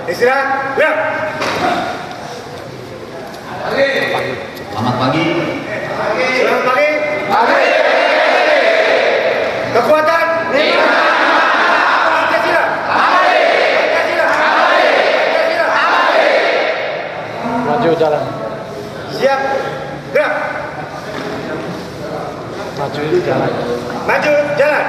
Istirahat. Gerak. Selamat pagi. Selamat pagi. Kekuatan. Pancasila. Pancasila. Pancasila. Maju jalan. Siap. Gerak. Maju jalan. Maju jalan.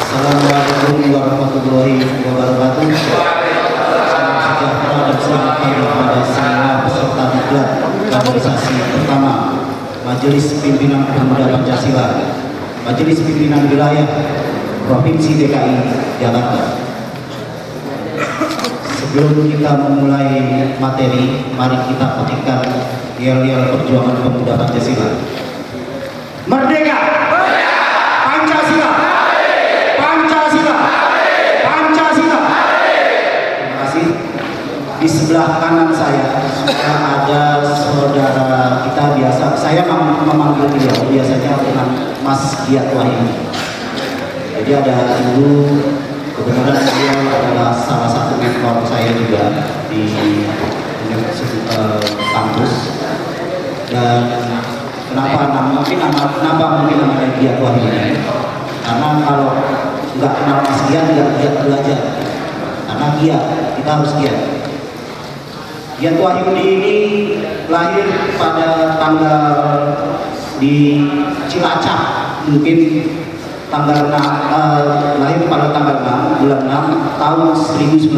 Assalamualaikum warahmatullahi wabarakatuh. Salam sejahtera dan selamat pagi kepada semua peserta diklat kaderisasi pertama Majelis Pimpinan Pemuda Pancasila, Majelis Pimpinan Wilayah Provinsi DKI Jakarta. Sebelum kita memulai materi, mari kita petikkan yel-yel perjuangan pemuda Pancasila. Merdeka! Pancasila! Pancasila! Pancasila! Terima kasih. Di sebelah kanan saya sudah ada saudara kita biasa. Saya memanggil beliau biasanya dengan Mas Giat Wahyu. Jadi ada ibu, kebetulan beliau adalah salah satu mentor saya juga di kampus. Dan kenapa mungkin namanya Giat Wahyu ini? Karena kalau nggak kenal Mas Giat, nggak giat belajar. Karena giat, kita harus giat. Giat Wahyudi ini lahir pada tanggal di Cilacap, mungkin tanggal 6, lahir pada tanggal 6 bulan 6 tahun 1966.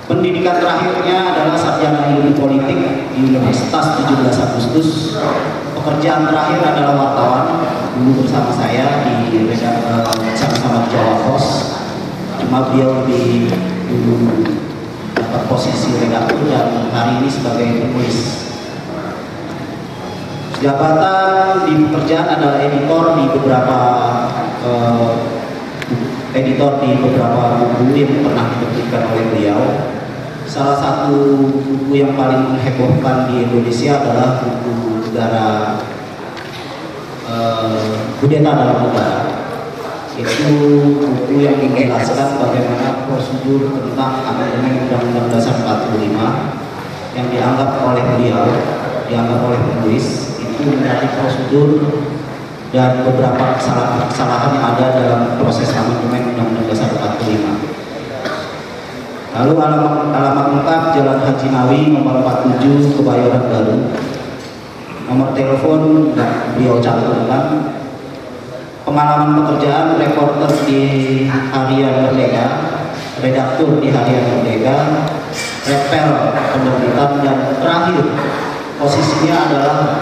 Pendidikan terakhirnya adalah sarjana ilmu politik di Universitas 17 Agustus. Pekerjaan terakhir adalah wartawan, dulu bersama saya di sama-sama di Jawa Pos. Cuma beliau lebih dulu dapat posisi redaktur dan hari ini sebagai penulis. Jabatan di pekerjaan adalah editor di beberapa buku yang pernah diterbitkan oleh beliau. Salah satu buku yang paling menghebohkan di Indonesia adalah buku negara Kudeta dalam Negara. Itu buku yang menjelaskan bagaimana prosedur tentang amandemen Undang-Undang Dasar 45 yang dianggap oleh penulis itu menjadi prosedur dan beberapa kesalahan yang ada dalam proses amandemen Undang-Undang Dasar 45. Lalu alamat lengkap Jalan Haji Nawi nomor 47 Kebayoran Baru. Nomor telepon beliau cantumkan. Pengalaman pekerjaan reporter di Harian Merdeka, redaktur di Harian Merdeka, repel penerbitan, dan terakhir posisinya adalah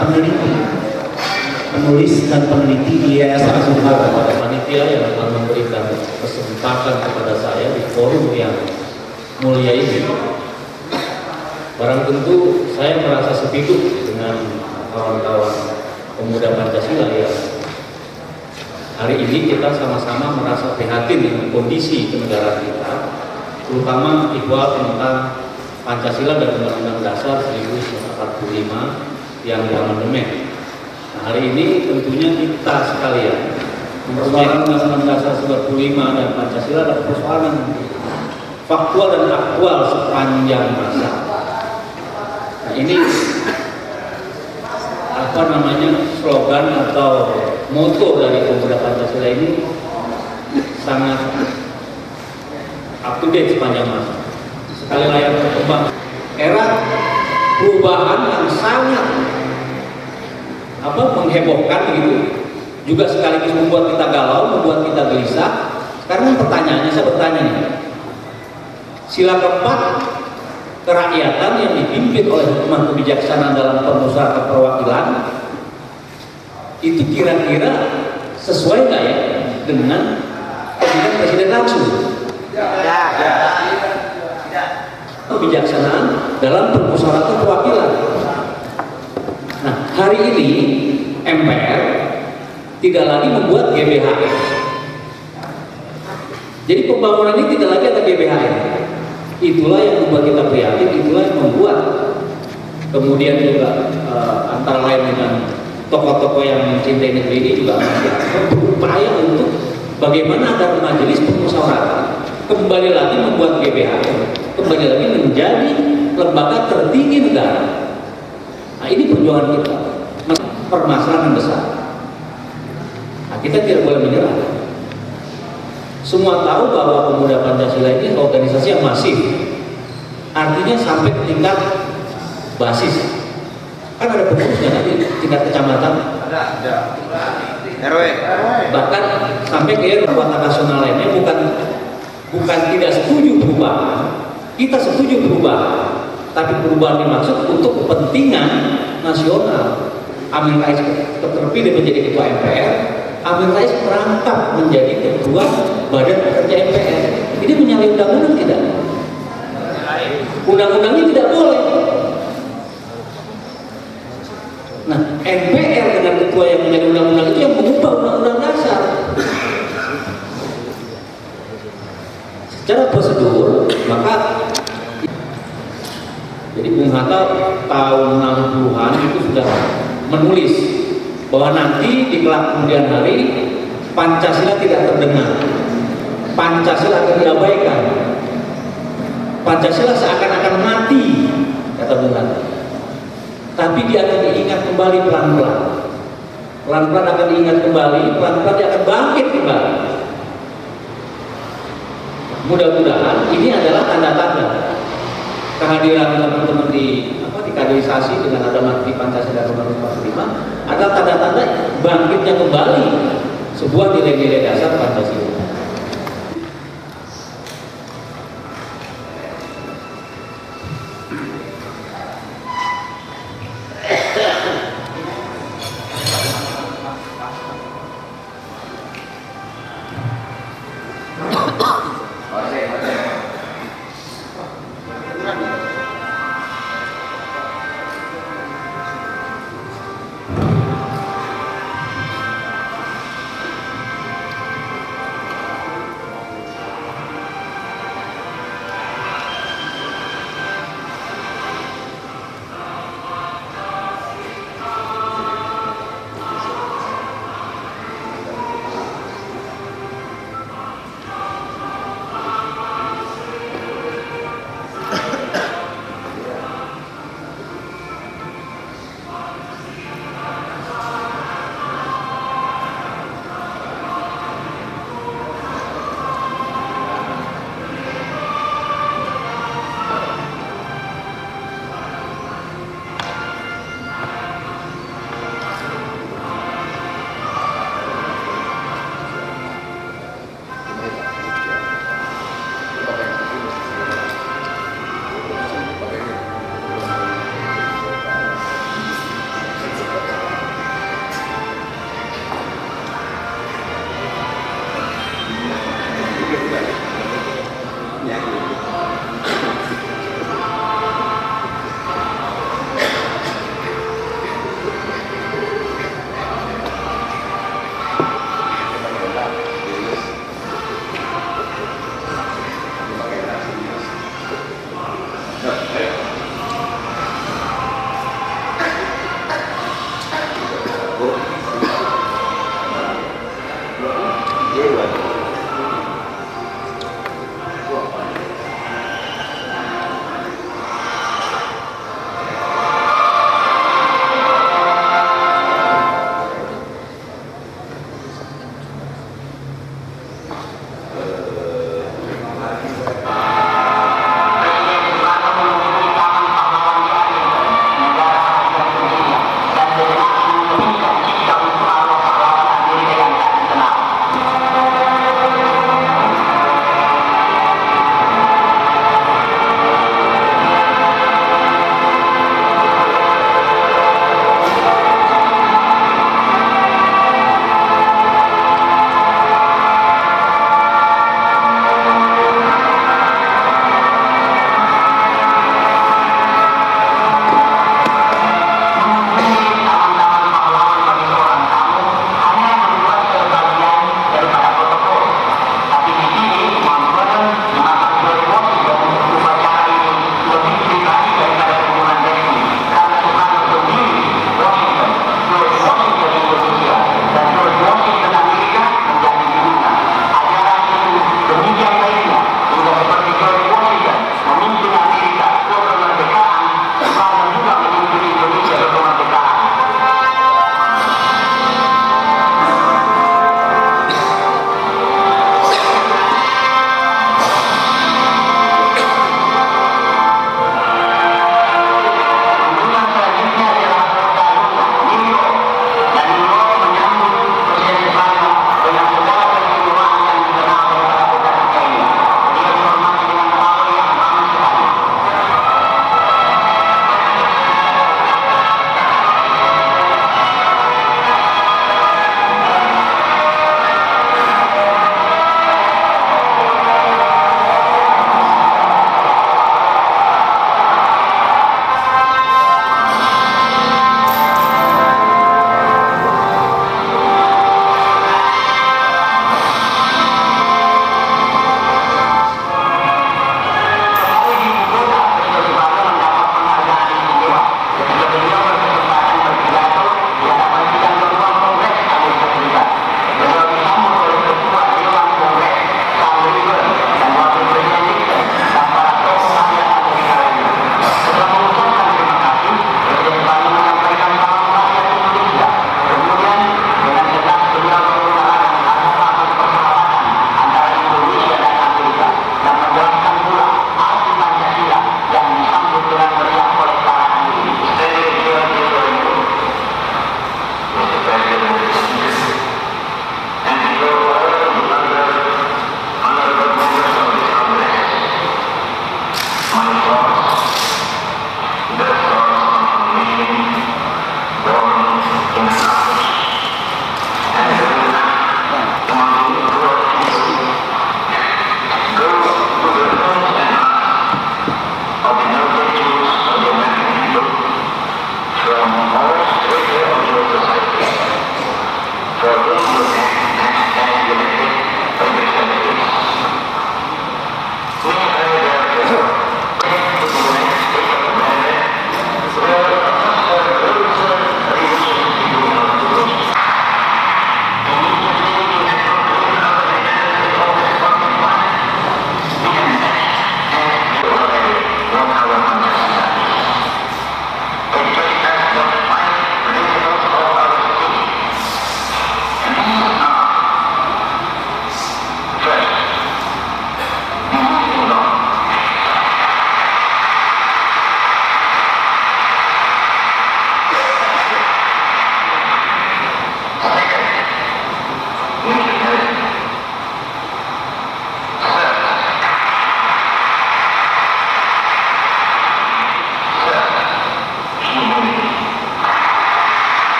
penulis dan peneliti di Yayasan kepada panitia yang telah memberikan kesempatan kepada saya di forum yang mulia ini. Barang tentu saya merasa sepitu dengan kawan-kawan pemuda Pancasila yang hari ini kita sama-sama merasa prihatin dengan kondisi kenegaraan kita terutama ihwal tentang Pancasila dan Undang-Undang Dasar 1945 yang diamandemen. Nah, hari ini tentunya kita sekalian persoalan Undang-Undang Dasar 1945 dan Pancasila adalah persoalan faktual dan aktual sepanjang masa. Nah, ini apa namanya slogan atau moto dari pemuda Pancasila ini sangat up to date sepanjang masa. Sekali layar berkembang, era perubahan yang sangat menghebohkan gitu, juga sekaligus membuat kita galau, membuat kita gelisah. Sekarang pertanyaannya, saya bertanya nih, sila keempat kerakyatan yang dipimpin oleh hikmah kebijaksanaan dalam permusyawaratan perwakilan itu kira-kira sesuai nggak ya dengan pemilihan presiden langsung? Kebijaksanaan dalam permusyawaratan perwakilan. Nah, hari ini MPR tidak lagi membuat GBHN. Jadi pembangunan ini tidak lagi ada GBHN. Itulah yang membuat kita prihatin, itulah yang membuat kemudian juga antara lain dengan tokoh-tokoh yang mencintai negeri ini juga masih berupaya untuk bagaimana agar majelis permusyawaratan kembali lagi membuat GBHN, kembali lagi menjadi lembaga tertinggi negara. Nah, ini perjuangan kita, permasalahan besar. Nah, kita tidak boleh menyerah. Semua tahu bahwa pemuda Pancasila ini organisasi yang masif, artinya sampai ke tingkat basis. Kan ada pengurusnya nanti tingkat kecamatan, ada RW, bahkan sampai ke kekuatan nasional lainnya. Bukan tidak setuju perubahan, kita setuju perubahan, tapi perubahan dimaksud untuk kepentingan nasional. Amin Rais terpilih menjadi ketua MPR, Amin Rais merangkap menjadi ketua Badan Pekerja MPR. Ini menyalahi undang-undang tidak? Undang-undangnya tidak boleh. Nah, MPR dengan ketua yang menyalahi undang-undang itu yang mengubah undang-undang dasar. Secara prosedur, maka jadi Bung Hatta tahun 60-an itu sudah menulis bahwa nanti di kelak kemudian hari Pancasila tidak terdengar, Pancasila akan diabaikan, Pancasila seakan-akan mati, kata Bung Hatta. Tapi dia akan diingat kembali pelan-pelan, pelan-pelan akan diingat kembali, pelan-pelan dia akan bangkit kembali. Mudah-mudahan ini adalah tanda-tanda kehadiran teman-teman di kaderisasi dengan ada mati Pancasila nomor 45 adalah tanda-tanda bangkitnya kembali sebuah nilai-nilai dasar Pancasila.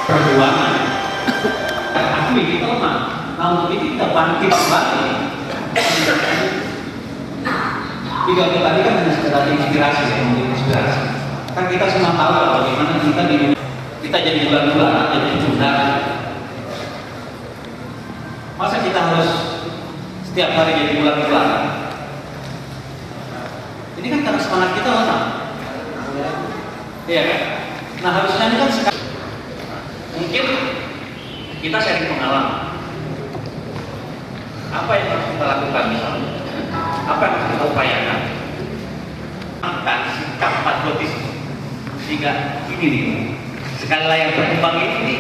perjuangan. Aku ini teman. Nah untuk itu kita bangkit kembali. Tidak tadi kan hanya sekedar inspirasi, inspirasi. Kan kita semua tahu bagaimana kita di kita jadi bulan-bulan, jadi curhat. Masa kita harus setiap hari jadi bulan-bulan? Ini kan karena semangat kita mana? Iya kan? Nah harusnya ini kan sekarang mungkin kita sharing pengalaman. Apa yang harus kita lakukan misalnya? Apa yang harus kita upayakan? Akan sikap patriotisme sehingga ini nih sekali layar berkembang ini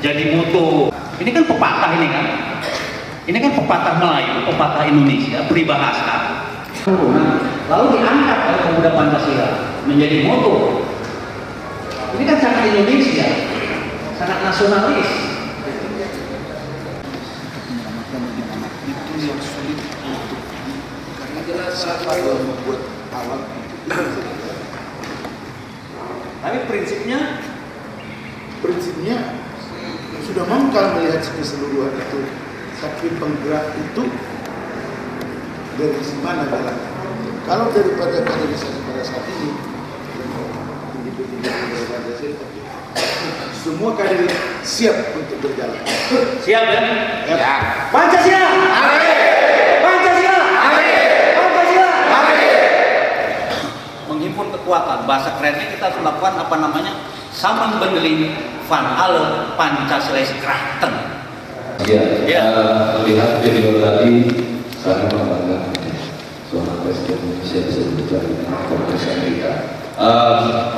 jadi moto. Ini kan pepatah ini kan? Ini kan pepatah Melayu, pepatah Indonesia, peribahasa. Lalu diangkat oleh pemuda Pancasila menjadi moto. Ini kan sangat Indonesia, sangat nasionalis. Itu yang sulit karena siapa yang membuat alat Tapi prinsipnya sudah mangkal melihat keseluruhan itu, tapi penggerak itu dari mana jalan? Kalau daripada kaderisasi pada saat ini, semua kader siap untuk berjalan. siap ya? Ya. Pancasila! Pancasila! Pancasila! Menghimpun kekuatan, bahasa kerennya kita harus melakukan apa namanya Samenbendeling van alle Pancasila's krachten. Ya, melihat video tadi sangat membanggakan seorang presiden Indonesia bisa berbicara dengan Kongres Amerika.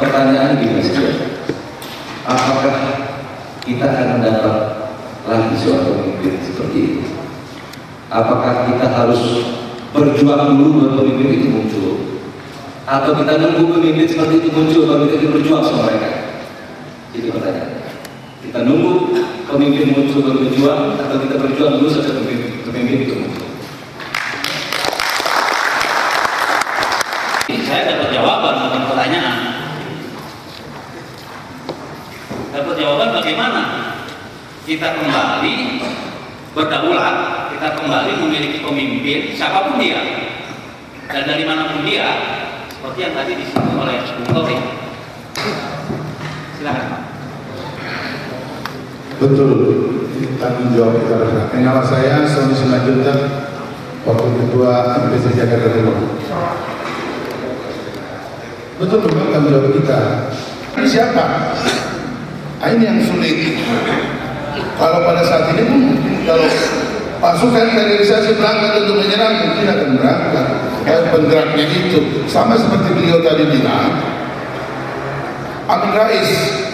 Pertanyaan gini saja, apakah kita akan mendapat lagi seorang pemimpin seperti itu? Apakah kita harus berjuang dulu baru pemimpin itu muncul? Atau kita nunggu pemimpin seperti itu muncul baru kita berjuang sama mereka? Itu pertanyaan. Kita nunggu pemimpin muncul baru berjuang, atau kita berjuang dulu sampai pemimpin itu muncul? Saya dapat jawaban tentang pertanyaan. Dapat jawaban bagaimana kita kembali berdaulat, kita kembali memiliki pemimpin siapapun dia dan dari manapun dia, seperti yang tadi disebut oleh Bung Tori. Silakan Pak. Betul, tanggung jawab kita bersama. Nama saya Sony Simanjuntak, Wakil Ketua MPC Jakarta Timur. Betul, memang tanggung jawab kita. Ini siapa? Ini yang sulit. Kalau pada saat ini pun, kalau pasukan kaderisasi berangkat untuk menyerang, mungkin akan berangkat. Kayak penggeraknya itu, sama seperti beliau tadi bilang, Amin Rais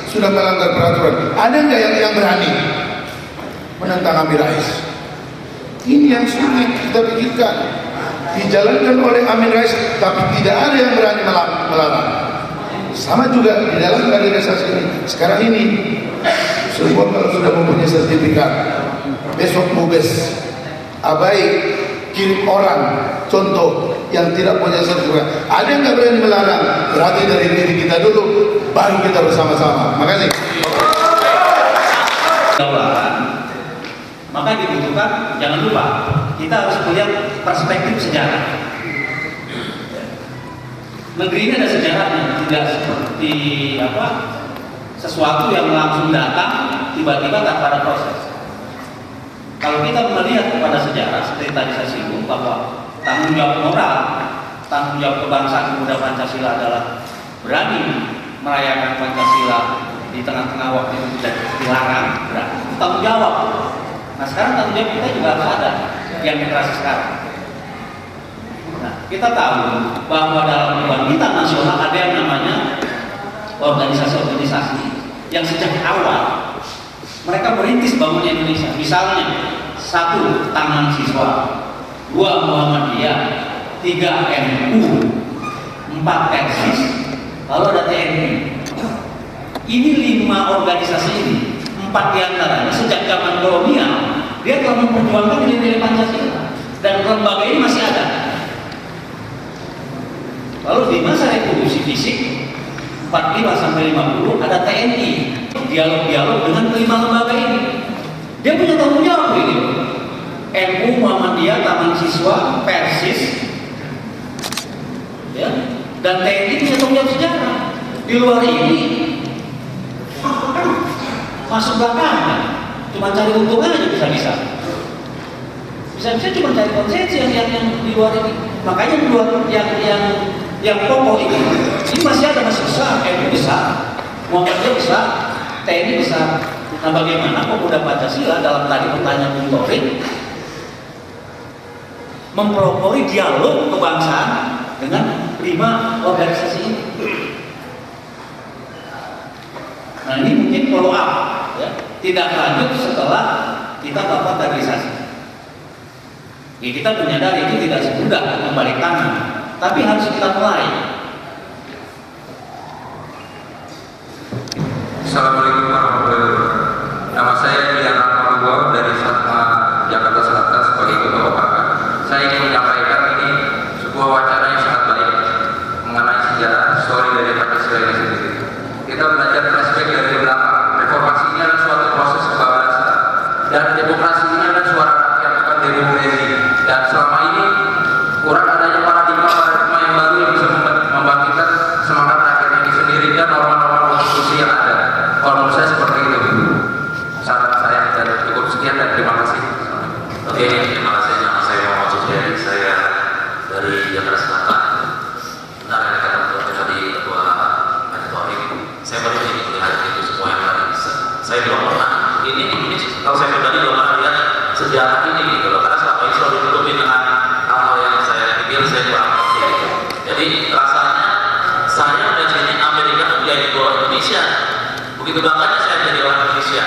sudah melanggar peraturan. Ada nggak yang berani menentang Amin Rais? Ini yang sulit kita pikirkan. Dijalankan oleh Amin Rais, tapi tidak ada yang berani melarang. Sama juga di dalam kaderisasi ini. Sekarang ini, semua kalau sudah mempunyai sertifikat, besok mubes, abai kirim orang, contoh yang tidak punya sertifikat. Ada yang nggak berani melarang? Berarti dari diri kita dulu, baru kita bersama-sama. Makasih. Maka dibutuhkan, jangan lupa, kita harus melihat perspektif sejarah. Negeri ini ada sejarahnya, tidak seperti sesuatu yang langsung datang tiba-tiba tanpa ada proses. Kalau kita melihat kepada sejarah, seperti tadi saya singgung bahwa tanggung jawab moral, tanggung jawab kebangsaan pemuda Pancasila adalah berani merayakan Pancasila di tengah-tengah waktu itu tidak dilarang, berani tanggung jawab. Nah sekarang tanggung jawab kita juga harus ada yang terasa sekarang. Nah, kita tahu bahwa dalam kebangkitan nasional ada yang namanya organisasi-organisasi yang sejak awal mereka merintis bangunnya Indonesia. Misalnya, 1. Taman Siswa, 2. Muhammadiyah, 3. NU, 4. Persis, lalu ada TNI. Ini 5 organisasi ini, 4 diantaranya sejak zaman kolonial dia telah memperjuangkan nilai-nilai Pancasila dan lembaga ini masih ada. Lalu di masa revolusi fisik 45 sampai 50 ada TNI, dialog-dialog dengan kelima lembaga ini. Dia punya tanggung jawab ini. MU, Muhammadiyah, Taman Siswa, Persis, ya, dan TNI punya tanggung jawab sejarah. Di luar ini masuk belakangan, cuma cari untung aja bisa-bisa cuma cari konsensi yang di luar ini. Makanya di luar yang pokok ini masih besar, MU besar, Muhammadiyah besar, TNI besar. Nah, bagaimana pemuda Pancasila dalam tadi pertanyaan Bung Taufik mempelopori dialog kebangsaan dengan 5 organisasi ini? Nah, ini mungkin follow up, ya. Tidak lanjut setelah kita melakukan kaderisasi. Ya, kita menyadari itu tidak semudah membalik tangan, tapi harus kita mulai. Assalamualaikum warahmatullahi wabarakatuh. Nama saya Dian Rahmatullah dari Satma Jakarta Selatan sebagai Ketua Bapak. Saya ingin menyampaikan ini sebuah wacana yang sangat baik mengenai sejarah histori dari Pancasila ini sendiri. Kita belajar flashback dari belakang. Reformasi ini adalah suatu proses kebangsaan dan demokrasi ini adalah suara rakyat bukan demokrasi. Dan selama ini kurang adanya paradigma yang baru yang bisa membangkitkan semangat rakyat ini sendiri dan norma-norma konstitusi yang ada. Kalau menurut saya seperti itu. Saran saya dan cukup sekian dan terima kasih. Oke, terima kasih. Nama saya Muhammad Sufyan, saya dari Jakarta Selatan. Benar yang dikatakan tadi Ketua Taufik. Saya baru ini melihat itu semua yang tadi. Saya belum pernah. Ini kalau saya pribadi belum pernah lihat sejarah ini gitu loh. Karena selama ini selalu ditutupin dengan hal-hal yang saya pikir saya kurang ngerti gitu. Jadi rasanya saya melihat ini Amerika itu jadi bawah Indonesia. Begitu bangganya saya menjadi orang Indonesia.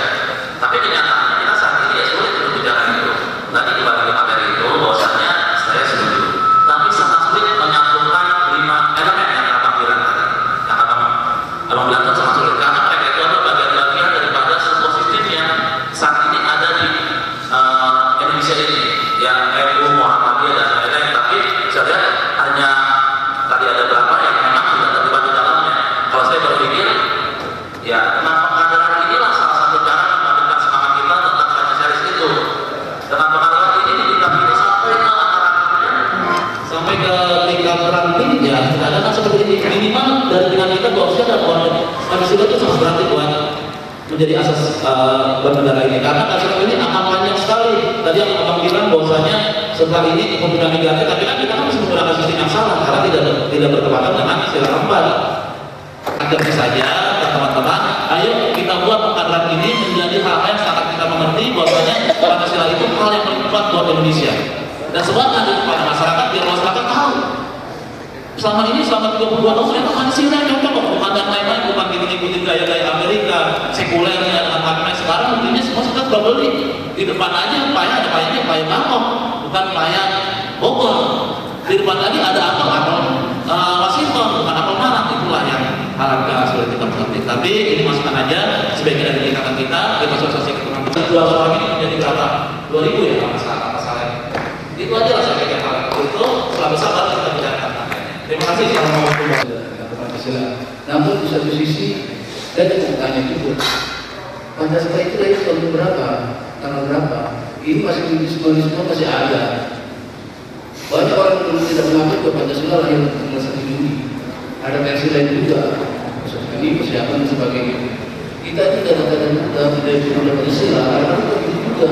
Tapi kenyataannya kita saat ini ya sulit untuk bicara itu. Tadi dibagi materi itu bahwasanya saya setuju. Tapi sangat sulit menyatukan 5 elemen yang abang bilang tadi. Yang abang bilang itu sangat sulit karena mereka itu adalah bagian-bagian daripada sebuah sistem yang saat ini ada di Indonesia ini. Yang MU, Muhammadiyah dan lain-lain. Tapi saya lihat hanya tadi ada berapa yang memang sudah terlibat di dalamnya. Kalau saya berpikir ya, pengadaran inilah salah satu cara membangkitkan semangat kita tentang Pancasilais itu. Dengan pengadaran ini kita sampai ke akar-akarnya, Sampai ke tingkat ranting ya, ada kan seperti ini. Minimal dari dengan kita bahwa ada Pancasila itu sangat berarti buat menjadi asas bernegara ini. Karena Pancasila ini akan panjang sekali. Tadi yang abang bilang bahwasanya setelah ini kepemimpinan negara, tapi kan kita masih menggunakan sistem yang salah karena tidak bertepatan dengan istilah keempat. Akhirnya saja teman-teman, ayo kita buat pengadilan ini menjadi hal yang sangat kita mengerti bahwasanya Pancasila itu hal yang bermanfaat buat Indonesia. Dan sebabnya kepada masyarakat biar masyarakat tahu. Selama ini selama 32 tahun itu Pancasila yang cocok kok, bukan dan lain-lain, bukan kita ngikutin gaya-gaya Amerika, sekulernya dengan makna sekarang mungkinnya semua kita sudah beli. Di depan aja payah ada payahnya payah Bangkok, bukan payah Bogor. Di depan lagi ada apel Washington, bukan apel Malang. Itulah yang agak sulit kita mengerti. Tapi ini masukan aja sebagai dari ikatan kita sosialisasi ke teman-teman. Dua orang ini menjadi berapa? 2000 ya kalau masalah. Itu aja lah saya pikir hal itu. Setelah besar baru kita bicarakan. Terima kasih. Pancasila. Namun di satu sisi saya juga tanya juga. Pancasila itu dari tahun berapa? Tanggal berapa? Ini masih semua masih ada. Banyak orang yang tidak mengakui bahwa Pancasila lahir tanggal 1 Juni. Ada versi lain juga. Ini persiapan dan sebagainya. Kita tidak ada Pancasila, karena itu juga.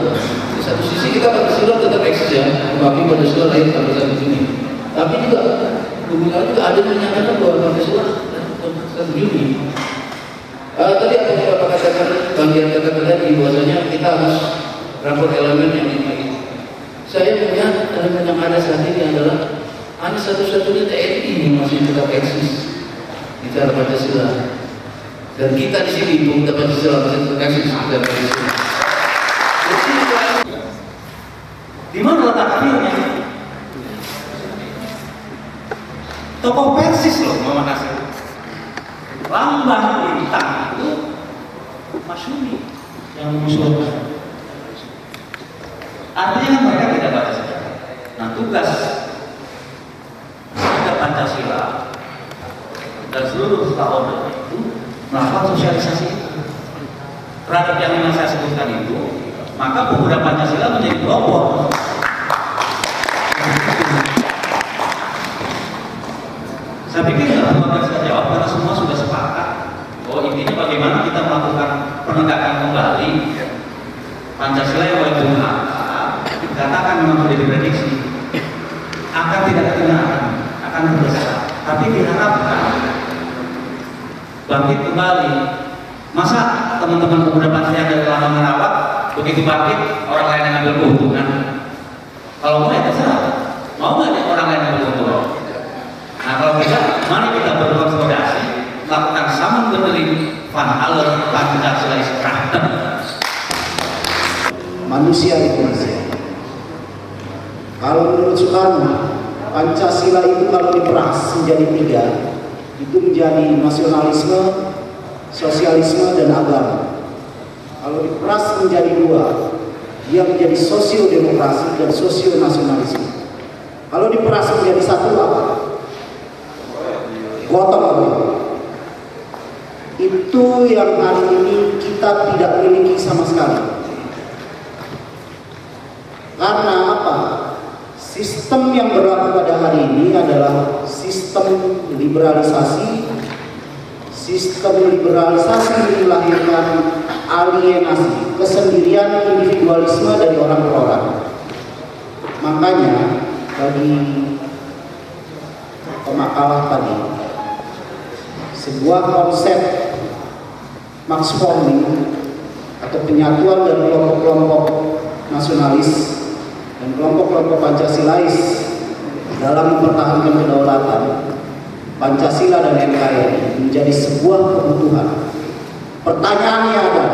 Di satu sisi kita Pancasila tetap eksis ya, tetapi Pancasila lahir tanggal 1 Juni. Tapi juga hubungannya juga ada yang menyatakan bahwa Pancasila 1 Juni. Tadi apa yang Bapak katakan, bagian katakan tadi bahwasanya kita harus rapor elemen yang ini. Saya melihat elemen yang ada saat ini adalah hanya satu-satunya TNI yang masih tetap eksis di cara Pancasila. Dan kita di sini pemuda Pancasila masih tetap eksis di cara Pancasila. Di mana letak akhirnya? Tokoh Persis loh Muhammad Nasir. Lambang bintang itu Masyumi yang mengusulkan. Artinya kan mereka tidak baca sejarah. Nah, tugas Pancasila dan seluruh stakeholder itu melakukan sosialisasi terhadap yang memang saya sebutkan itu, maka pemuda Pancasila menjadi pelopor. Saya pikir nggak perlu saya jawab karena semua sudah sepakat. Oh, intinya bagaimana kita melakukan penegakan kembali Pancasila yang oleh Bung Hatta dikatakan memang sudah diprediksi akan tidak ketinggalan, akan berbesar, tapi diharapkan bangkit kembali. Masa teman-teman pemuda Pancasila yang dari lama merawat begitu bangkit orang lain yang ambil keuntungan? Kalau mau ya terserah, mau nggak orang lain yang ambil keuntungan? Nah kalau tidak, mari kita berkonsolidasi, melakukan saman berdiri van Halen Pancasila Krachten. Manusia itu manusia. Kalau menurut Soekarno, Pancasila itu kalau diperas menjadi 3, itu menjadi nasionalisme, sosialisme, dan agama. Kalau diperas menjadi 2, dia menjadi sosiodemokrasi dan sosionasionalisme. Kalau diperas menjadi 1 apa? Gotong royong. Itu yang hari ini kita tidak miliki sama sekali. Karena apa? Sistem yang berlaku pada hari ini adalah sistem liberalisasi. Sistem liberalisasi melahirkan alienasi, kesendirian, individualisme dari orang per orang. Makanya bagi pemakalah tadi, sebuah konsep Max Forming atau penyatuan dari kelompok-kelompok nasionalis dan kelompok-kelompok Pancasilais dalam mempertahankan kedaulatan Pancasila dan NKRI menjadi sebuah kebutuhan. Pertanyaannya adalah,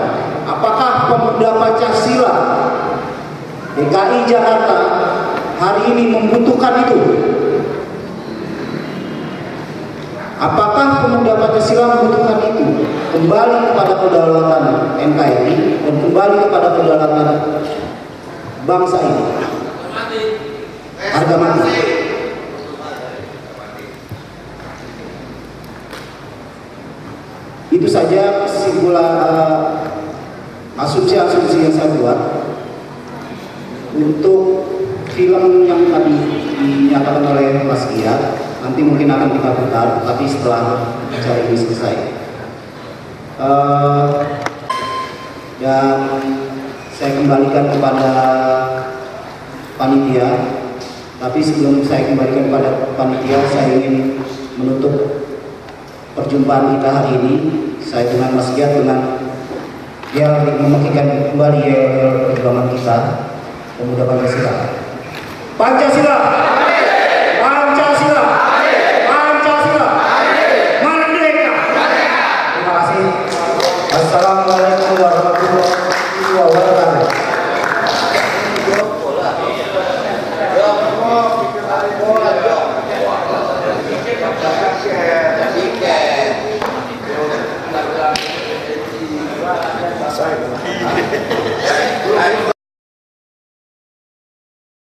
apakah pemuda Pancasila DKI Jakarta hari ini membutuhkan itu? Apakah pemuda Pancasila membutuhkan itu? Kembali kepada kedaulatan NKRI dan kembali kepada kedaulatan bangsa ini. Harga mati. Itu saja kesimpulan asumsi-asumsi yang saya buat untuk film yang tadi dinyatakan oleh Mas Gia. Nanti mungkin akan kita putar, tapi setelah acara ini selesai. Dan saya kembalikan kepada panitia. Tapi sebelum saya kembalikan kepada panitia, saya ingin menutup perjumpaan kita hari ini. Saya dengan Mas Giat dengan dia memakikan kembali perjuangan kita pemuda Pancasila. Pancasila.